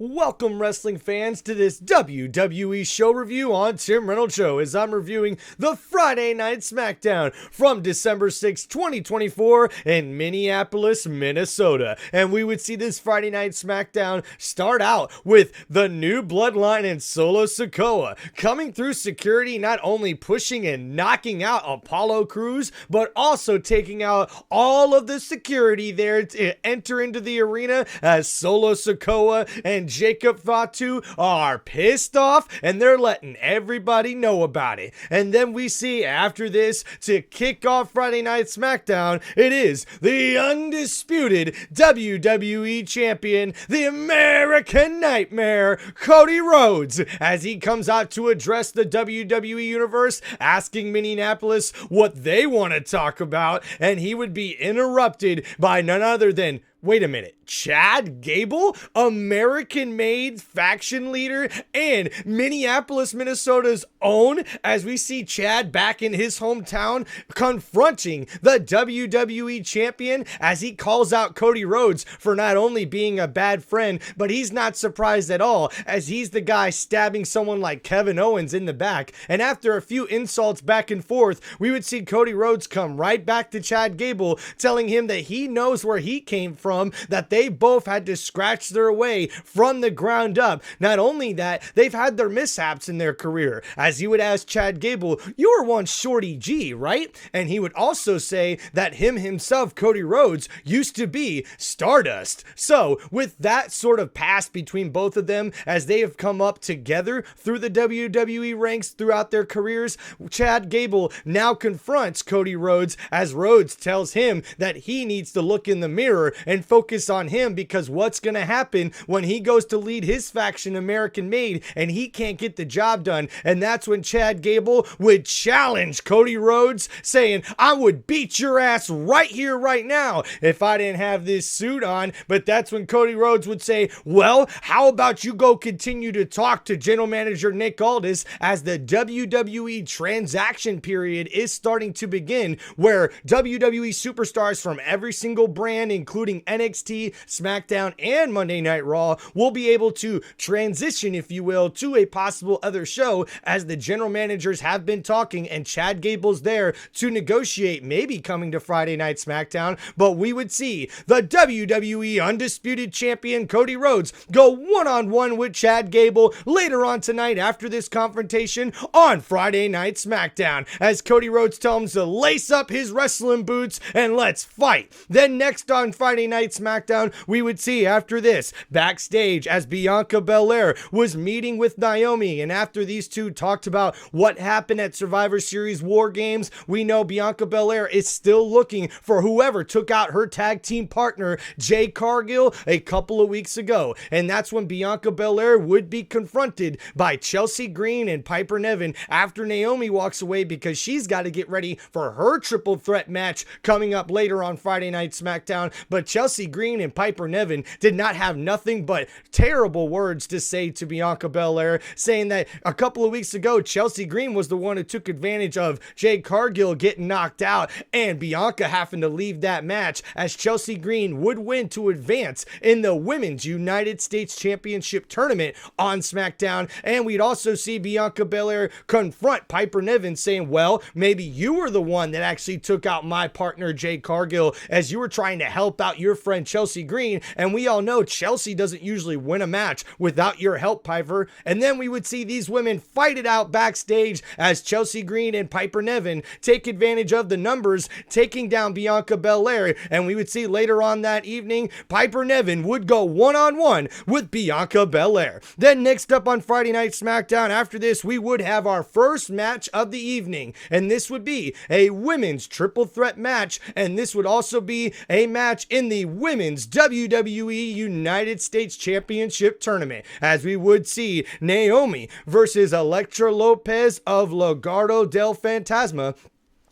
Welcome, wrestling fans, to this WWE show review on Tim Reynolds Show, as I'm reviewing the Friday Night SmackDown from December 6, 2024 in Minneapolis, Minnesota. And we would see this Friday Night SmackDown start out with the New Bloodline and Solo Sikoa coming through security, not only pushing and knocking out Apollo Crews, but also taking out all of the security there to enter into the arena, as Solo Sikoa and Jacob Fatu are pissed off and they're letting everybody know about it. And then we see after this, to kick off Friday Night SmackDown, it is the undisputed WWE Champion, the American Nightmare, Cody Rhodes, as he comes out to address the WWE Universe, asking Minneapolis what they want to talk about, and he would be interrupted by none other than, wait a minute, Chad Gable, American-made faction leader and Minneapolis, Minnesota's own, as we see Chad back in his hometown confronting the WWE champion, as he calls out Cody Rhodes for not only being a bad friend, but he's not surprised at all, as he's the guy stabbing someone like Kevin Owens in the back. And after a few insults back and forth, we would see Cody Rhodes come right back to Chad Gable, telling him that he knows where he came from, that they both had to scratch their way from the ground up. Not only that, they've had their mishaps in their career, as he would ask Chad Gable, you were once Shorty G, right? And he would also say that himself, Cody Rhodes, used to be Stardust. So with that sort of past between both of them, as they have come up together through the WWE ranks throughout their careers, Chad Gable now confronts Cody Rhodes, as Rhodes tells him that he needs to look in the mirror and focus on him, because what's going to happen when he goes to lead his faction, American Made, and he can't get the job done. And that's when Chad Gable would challenge Cody Rhodes, saying, I would beat your ass right here, right now, if I didn't have this suit on. But that's when Cody Rhodes would say, well, how about you go continue to talk to General Manager Nick Aldis, as the WWE transaction period is starting to begin, where WWE superstars from every single brand, including NXT, SmackDown, and Monday Night Raw, will be able to transition, if you will, to a possible other show, as the general managers have been talking, and Chad Gable's there to negotiate maybe coming to Friday Night SmackDown. But we would see the WWE Undisputed Champion Cody Rhodes go one-on-one with Chad Gable later on tonight after this confrontation on Friday Night SmackDown, as Cody Rhodes tells him to lace up his wrestling boots and let's fight. Then next on Friday Night SmackDown, we would see after this backstage, as Bianca Belair was meeting with Naomi, and after these two talked about what happened at Survivor Series War Games, we know Bianca Belair is still looking for whoever took out her tag team partner Jade Cargill a couple of weeks ago. And that's when Bianca Belair would be confronted by Chelsea Green and Piper Niven after Naomi walks away, because she's got to get ready for her triple threat match coming up later on Friday Night SmackDown. But Chelsea Green and Piper Niven did not have nothing but terrible words to say to Bianca Belair, saying that a couple of weeks ago, Chelsea Green was the one who took advantage of Jade Cargill getting knocked out and Bianca having to leave that match, as Chelsea Green would win to advance in the Women's United States Championship tournament on SmackDown. And we'd also see Bianca Belair confront Piper Niven, saying, well, maybe you were the one that actually took out my partner Jade Cargill, as you were trying to help out your friend Chelsea Green, and we all know Chelsea doesn't usually win a match without your help, Piper. And then we would see these women fight it out backstage, as Chelsea Green and Piper Niven take advantage of the numbers, taking down Bianca Belair. And we would see later on that evening, Piper Niven would go one-on-one with Bianca Belair. Then next up on Friday Night SmackDown, after this, we would have our first match of the evening, and this would be a women's triple threat match, and this would also be a match in the Women's WWE United States Championship Tournament, as we would see Naomi versus Elektra Lopez of Legado del Fantasma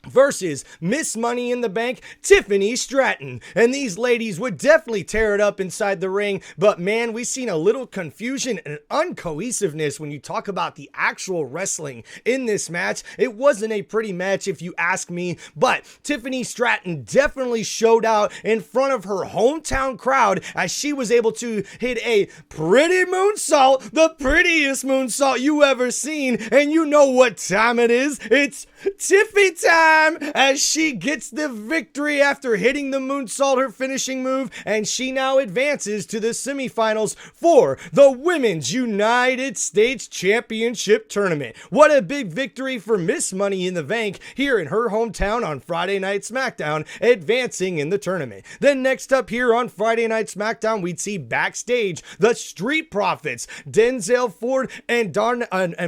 versus Miss Money in the Bank, Tiffany Stratton. And these ladies would definitely tear it up inside the ring, but man, we've seen a little confusion and uncohesiveness when you talk about the actual wrestling in this match. It wasn't a pretty match if you ask me, but Tiffany Stratton definitely showed out in front of her hometown crowd as she was able to hit a pretty moonsault, the prettiest moonsault you ever seen, and you know what time it is. It's Tiffy time as she gets the victory after hitting the moonsault, her finishing move, and she now advances to the semifinals for the Women's United States Championship Tournament. What a big victory for Miss Money in the Bank here in her hometown on Friday Night SmackDown, advancing in the tournament. Then next up here on Friday Night SmackDown, we'd see backstage the Street Profits, Denzel Ford and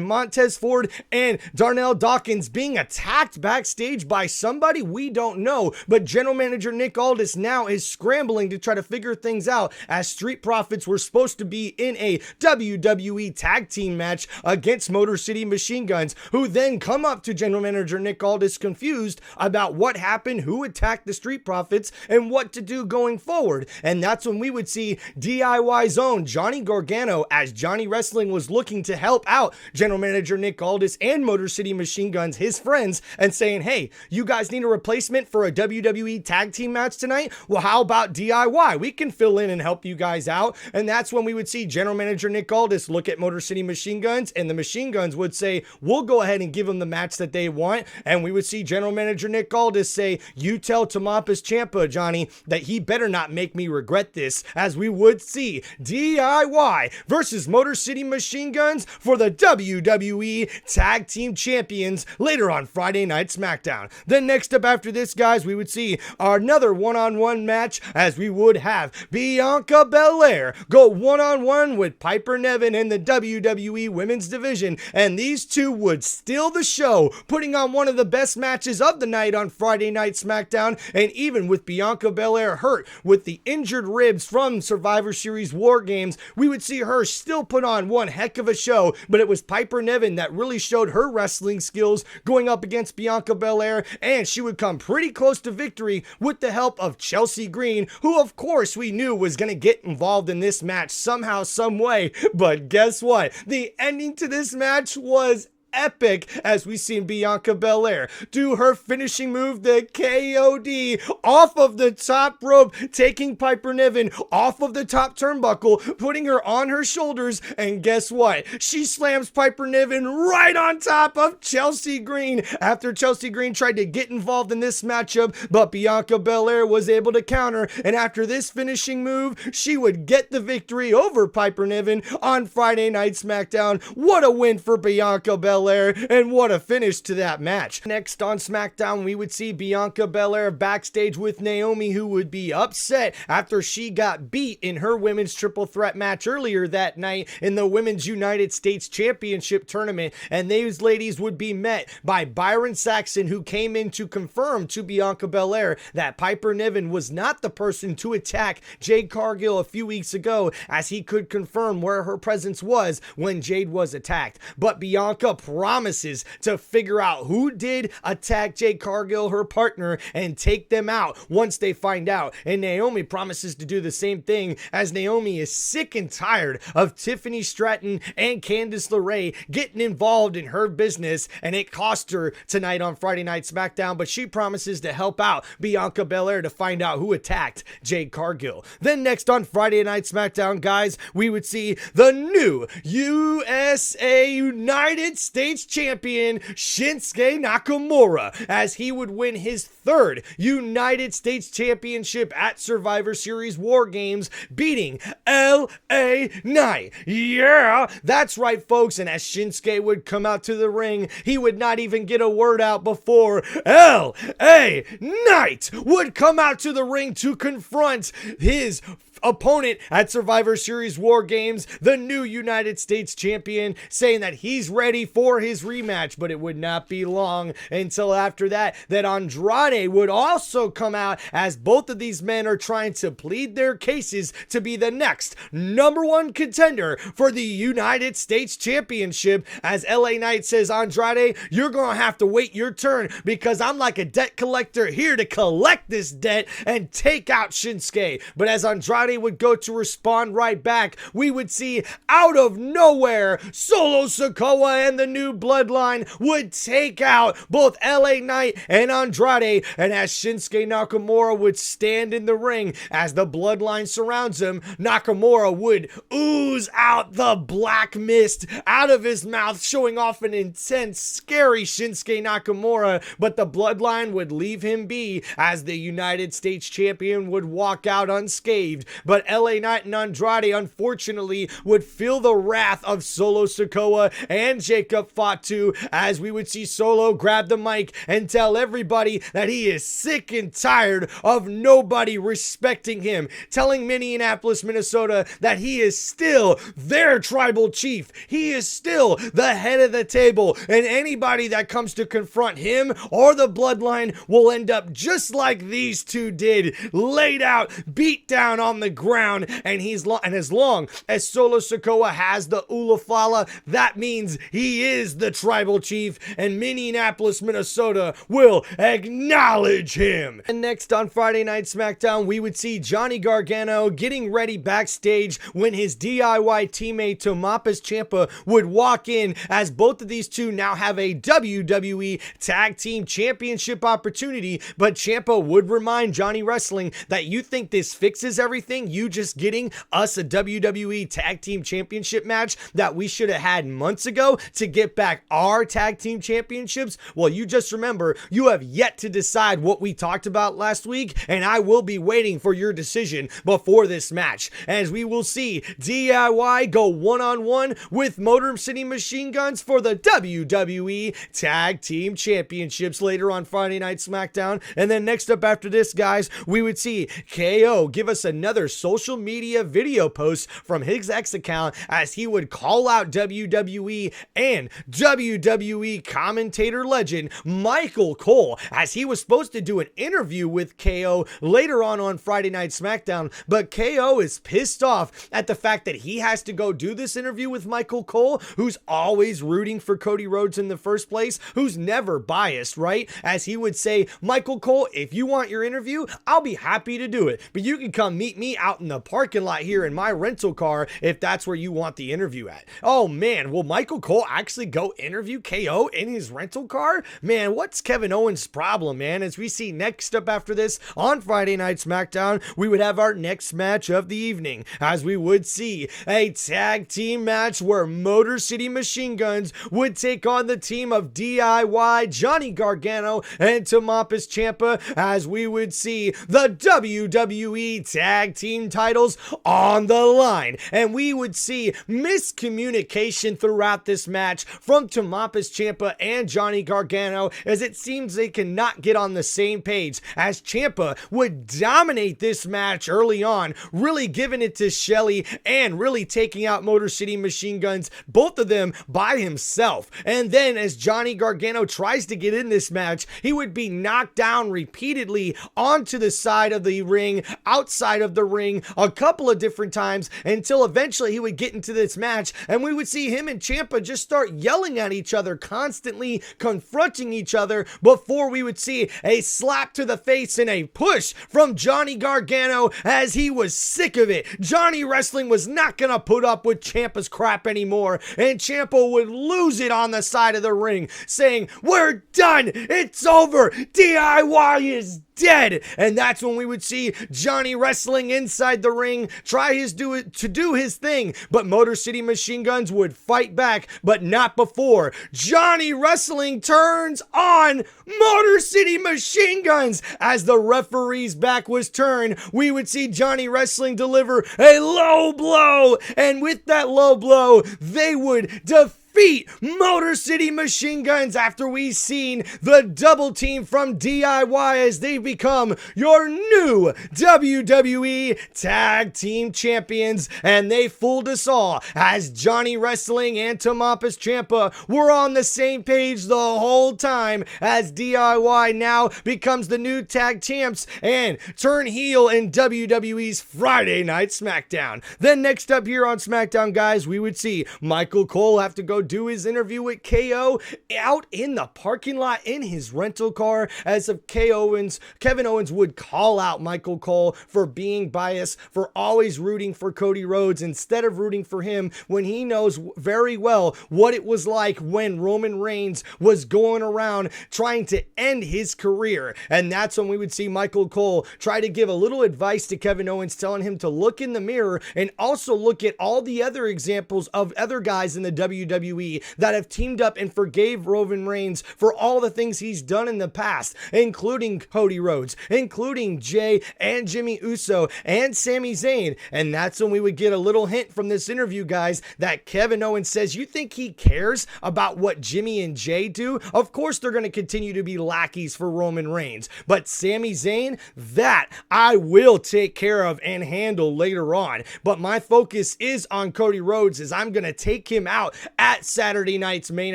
Montez Ford and Darnell Dawkins being attacked backstage by somebody we don't know, but general manager Nick Aldis now is scrambling to try to figure things out, as Street Profits were supposed to be in a WWE tag team match against Motor City Machine Guns, who then come up to general manager Nick Aldis confused about what happened, who attacked the Street Profits, and what to do going forward. And that's when we would see DIY's own Johnny Gargano, as Johnny Wrestling was looking to help out general manager Nick Aldis and Motor City Machine Guns, his friends, and saying, hey, you guys need a replacement for a WWE tag team match tonight? Well, how about DIY? We can fill in and help you guys out. And that's when we would see general manager Nick Aldis look at Motor City Machine Guns, and the Machine Guns would say, we'll go ahead and give them the match that they want. And we would see general manager Nick Aldis say, you tell Tommaso Ciampa, Johnny, that he better not make me regret this, as we would see DIY versus Motor City Machine Guns for the WWE Tag Team Champions later on Friday Night SmackDown. Then next up after this, guys, we would see another one-on-one match, as we would have Bianca Belair go one-on-one with Piper Niven in the WWE Women's Division, and these two would steal the show, putting on one of the best matches of the night on Friday Night SmackDown. And even with Bianca Belair hurt with the injured ribs from Survivor Series War Games, we would see her still put on one heck of a show, but it was Piper Niven that really showed her wrestling skills going up against Bianca Belair, and she would come pretty close to victory with the help of Chelsea Green, who of course we knew was going to get involved in this match somehow, some way. But guess what? The ending to this match was epic, as we seen Bianca Belair do her finishing move, the KOD, off of the top rope, taking Piper Niven off of the top turnbuckle, putting her on her shoulders, and guess what? She slams Piper Niven right on top of Chelsea Green after Chelsea Green tried to get involved in this matchup, but Bianca Belair was able to counter, and after this finishing move, she would get the victory over Piper Niven on Friday Night SmackDown. What a win for Bianca Belair, and what a finish to that match. Next on SmackDown, we would see Bianca Belair backstage with Naomi, who would be upset after she got beat in her women's triple threat match earlier that night in the Women's United States Championship Tournament. And these ladies would be met by Byron Saxton, who came in to confirm to Bianca Belair that Piper Niven was not the person to attack Jade Cargill a few weeks ago, as he could confirm where her presence was when Jade was attacked. But Bianca promises to figure out who did attack Jade Cargill, her partner, and take them out once they find out. And Naomi promises to do the same thing, as Naomi is sick and tired of Tiffany Stratton and Candice LeRae getting involved in her business, and it cost her tonight on Friday Night SmackDown, but she promises to help out Bianca Belair to find out who attacked Jade Cargill. Then next on Friday Night SmackDown, guys, we would see the new USA United States champion Shinsuke Nakamura, as he would win his third United States championship at Survivor Series War Games, beating LA Knight. Yeah, that's right, folks. And as Shinsuke would come out to the ring, he would not even get a word out before LA Knight would come out to the ring to confront his opponent at Survivor Series War Games, the new United States champion, saying that he's ready for his rematch, but it would not be long until after that Andrade would also come out, as both of these men are trying to plead their cases to be the next #1 contender for the United States Championship, as LA Knight says, Andrade, you're gonna have to wait your turn because I'm like a debt collector here to collect this debt and take out Shinsuke. But as Andrade would go to respond right back, we would see out of nowhere Solo Sikoa and the New Bloodline would take out both LA Knight and Andrade, and as Shinsuke Nakamura would stand in the ring as the Bloodline surrounds him, Nakamura would ooze out the black mist out of his mouth, showing off an intense, scary Shinsuke Nakamura, but the Bloodline would leave him be as the United States champion would walk out unscathed. But LA Knight and Andrade unfortunately would feel the wrath of Solo Sikoa and Jacob Fatu, as we would see Solo grab the mic and tell everybody that he is sick and tired of nobody respecting him, telling Minneapolis, Minnesota that he is still their tribal chief. He is still the head of the table, and anybody that comes to confront him or the Bloodline will end up just like these two did, laid out, beat down on the ground. And as long as Solo Sikoa has the Ulafala, that means he is the tribal chief, and Minneapolis, Minnesota will acknowledge him. And next on Friday Night SmackDown, we would see Johnny Gargano getting ready backstage when his DIY teammate Tommaso Ciampa would walk in, as both of these two now have a WWE Tag Team Championship opportunity. But Ciampa would remind Johnny Wrestling that you think this fixes everything, you just getting us a WWE Tag Team Championship match that we should have had months ago to get back our Tag Team Championships? Well, you just remember, you have yet to decide what we talked about last week, and I will be waiting for your decision before this match, as we will see DIY go one-on-one with Motor City Machine Guns for the WWE Tag Team Championships later on Friday Night SmackDown. And then next up after this, guys, we would see KO give us another social media video post from his X account, as he would call out WWE and WWE commentator legend Michael Cole, as he was supposed to do an interview with KO later on Friday Night SmackDown, but KO is pissed off at the fact that he has to go do this interview with Michael Cole, who's always rooting for Cody Rhodes in the first place, who's never biased, right? As he would say, Michael Cole, if you want your interview, I'll be happy to do it, but you can come meet me out in the parking lot here in my rental car if that's where you want the interview at. Oh man, will Michael Cole actually go interview KO in his rental car? Man, what's Kevin Owens' problem, man? As we see next up after this on Friday Night SmackDown, we would have our next match of the evening, as we would see a tag team match where Motor City Machine Guns would take on the team of DIY, Johnny Gargano, and Tommaso Ciampa, as we would see the WWE Tag Team titles on the line. And we would see miscommunication throughout this match from Tommaso Ciampa and Johnny Gargano, as it seems they cannot get on the same page, as Ciampa would dominate this match early on, really giving it to Shelly and really taking out Motor City Machine Guns, both of them by himself. And then as Johnny Gargano tries to get in this match, he would be knocked down repeatedly onto the side of the ring, outside of the ring, a couple of different times, until eventually he would get into this match, and we would see him and Ciampa just start yelling at each other, constantly confronting each other, before we would see a slap to the face and a push from Johnny Gargano, as he was sick of it. Johnny Wrestling was not gonna put up with Ciampa's crap anymore, and Ciampa would lose it on the side of the ring, saying, "We're done, it's over, DIY is dead." And that's when we would see Johnny Wrestling inside the ring try to do his thing, but Motor City Machine Guns would fight back, but not before Johnny Wrestling turns on Motor City Machine Guns. As the referee's back was turned, we would see Johnny Wrestling deliver a low blow, and with that low blow, they would defeat defeat Motor City Machine Guns after we've seen the double team from DIY as they become your new WWE Tag Team Champions. And they fooled us all as Johnny Wrestling and Tommaso Ciampa were on the same page the whole time as DIY now becomes the new tag champs and turn heel in WWE's Friday Night SmackDown. Then next up here on SmackDown, guys, we would see Michael Cole have to go do his interview with KO out in the parking lot in his rental car as if Kevin Owens would call out Michael Cole for being biased, for always rooting for Cody Rhodes instead of rooting for him when he knows very well what it was like when Roman Reigns was going around trying to end his career. And that's when we would see Michael Cole try to give a little advice to Kevin Owens, telling him to look in the mirror and also look at all the other examples of other guys in the WWE that have teamed up and forgave Roman Reigns for all the things he's done in the past, including Cody Rhodes, including Jay and Jimmy Uso and Sami Zayn. And that's when we would get a little hint from this interview, guys, that Kevin Owens says, you think he cares about what Jimmy and Jay do? Of course they're going to continue to be lackeys for Roman Reigns, but Sami Zayn, that I will take care of and handle later on. But my focus is on Cody Rhodes, as I'm going to take him out at Saturday night's main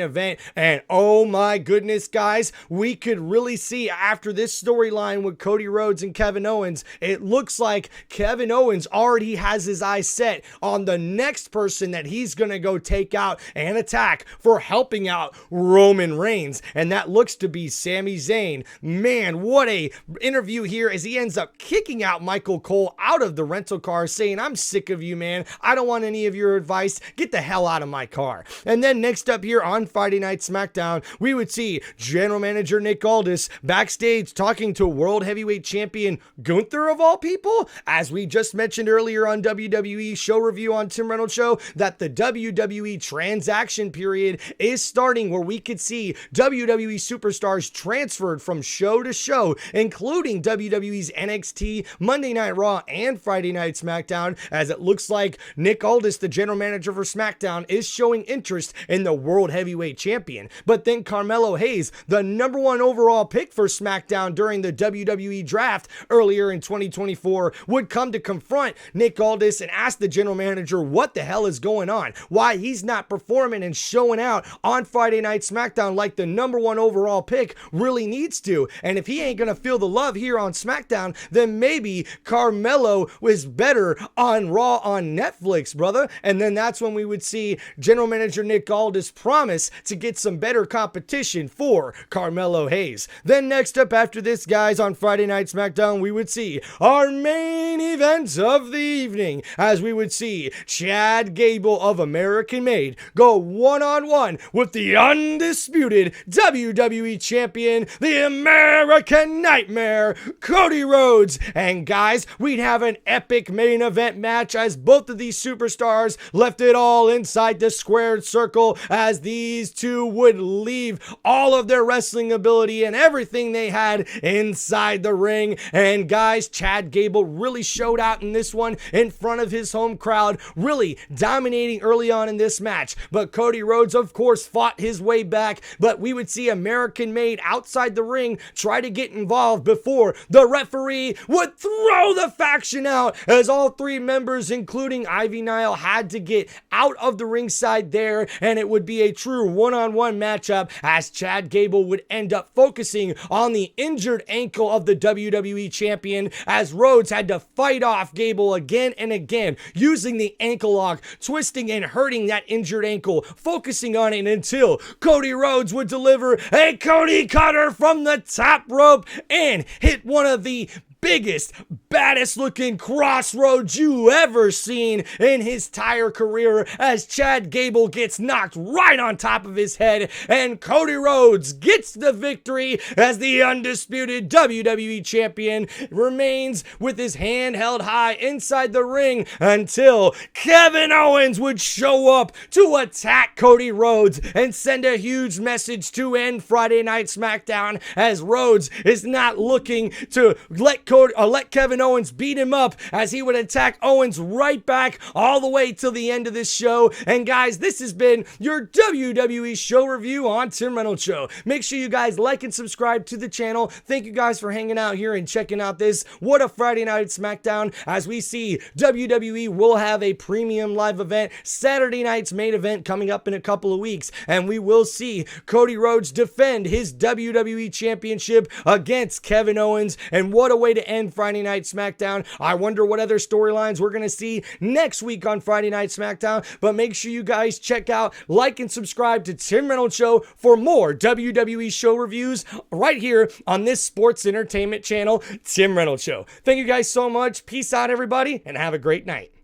event. And oh my goodness, guys, we could really see after this storyline with Cody Rhodes and Kevin Owens, it looks like Kevin Owens already has his eyes set on the next person that he's going to go take out and attack for helping out Roman Reigns. And that looks to be Sami Zayn. Man, what a interview here as he ends up kicking out Michael Cole out of the rental car, saying, I'm sick of you, man. I don't want any of your advice. Get the hell out of my car. And then next up here on Friday Night SmackDown, we would see General Manager Nick Aldis backstage talking to World Heavyweight Champion Gunther of all people. As we just mentioned earlier on WWE Show Review on Tim Reynolds Show, that the WWE transaction period is starting, where we could see WWE superstars transferred from show to show, including WWE's NXT, Monday Night Raw, and Friday Night SmackDown, as it looks like Nick Aldis, the general manager for SmackDown, is showing interest in the World Heavyweight Champion. But then Carmelo Hayes, the number one overall pick for SmackDown during the WWE draft earlier in 2024, would come to confront Nick Aldis and ask the general manager what the hell is going on, why he's not performing and showing out on Friday Night SmackDown like the number one overall pick really needs to. And if he ain't gonna feel the love here on SmackDown, then maybe Carmelo was better on Raw on Netflix, brother. And then that's when we would see general manager Nick Aldis promise to get some better competition for Carmelo Hayes. Then next up after this, guys, on Friday Night SmackDown, we would see our main event of the evening, as we would see Chad Gable of American Made go one-on-one with the undisputed WWE Champion, the American Nightmare, Cody Rhodes. And guys, we'd have an epic main event match as both of these superstars left it all inside the squared circle, as these two would leave all of their wrestling ability and everything they had inside the ring. And guys, Chad Gable really showed out in this one in front of his home crowd, really dominating early on in this match. But Cody Rhodes, of course, fought his way back, but we would see American Made outside the ring try to get involved before the referee would throw the faction out, as all three members, including Ivy Nile, had to get out of the ringside there, and it would be a true one-on-one matchup, as Chad Gable would end up focusing on the injured ankle of the WWE Champion, as Rhodes had to fight off Gable again and again, using the ankle lock, twisting and hurting that injured ankle, focusing on it until Cody Rhodes would deliver a Cody Cutter from the top rope and hit one of the biggest, baddest looking crossroads you ever seen in his entire career, as Chad Gable gets knocked right on top of his head, and Cody Rhodes gets the victory as the undisputed WWE Champion remains with his hand held high inside the ring until Kevin Owens would show up to attack Cody Rhodes and send a huge message to end Friday Night SmackDown, as Rhodes is not looking to let Kevin Kevin Owens beat him up as he would attack Owens right back all the way till the end of this show. And guys, this has been your WWE show review on Tim Reynolds Show. Make sure you guys like and subscribe to the channel. Thank you guys for hanging out here and checking out this What a Friday Night SmackDown. As we see, WWE will have a premium live event, Saturday night's main event coming up in a couple of weeks, and we will see Cody Rhodes defend his WWE Championship against Kevin Owens. And what a way to end Friday Night SmackDown. I wonder what other storylines we're going to see next week on Friday Night SmackDown, but make sure you guys check out, like, and subscribe to Tim Reynolds Show for more WWE show reviews right here on this sports entertainment channel, Tim Reynolds Show. Thank you guys so much. Peace out, everybody, and have a great night.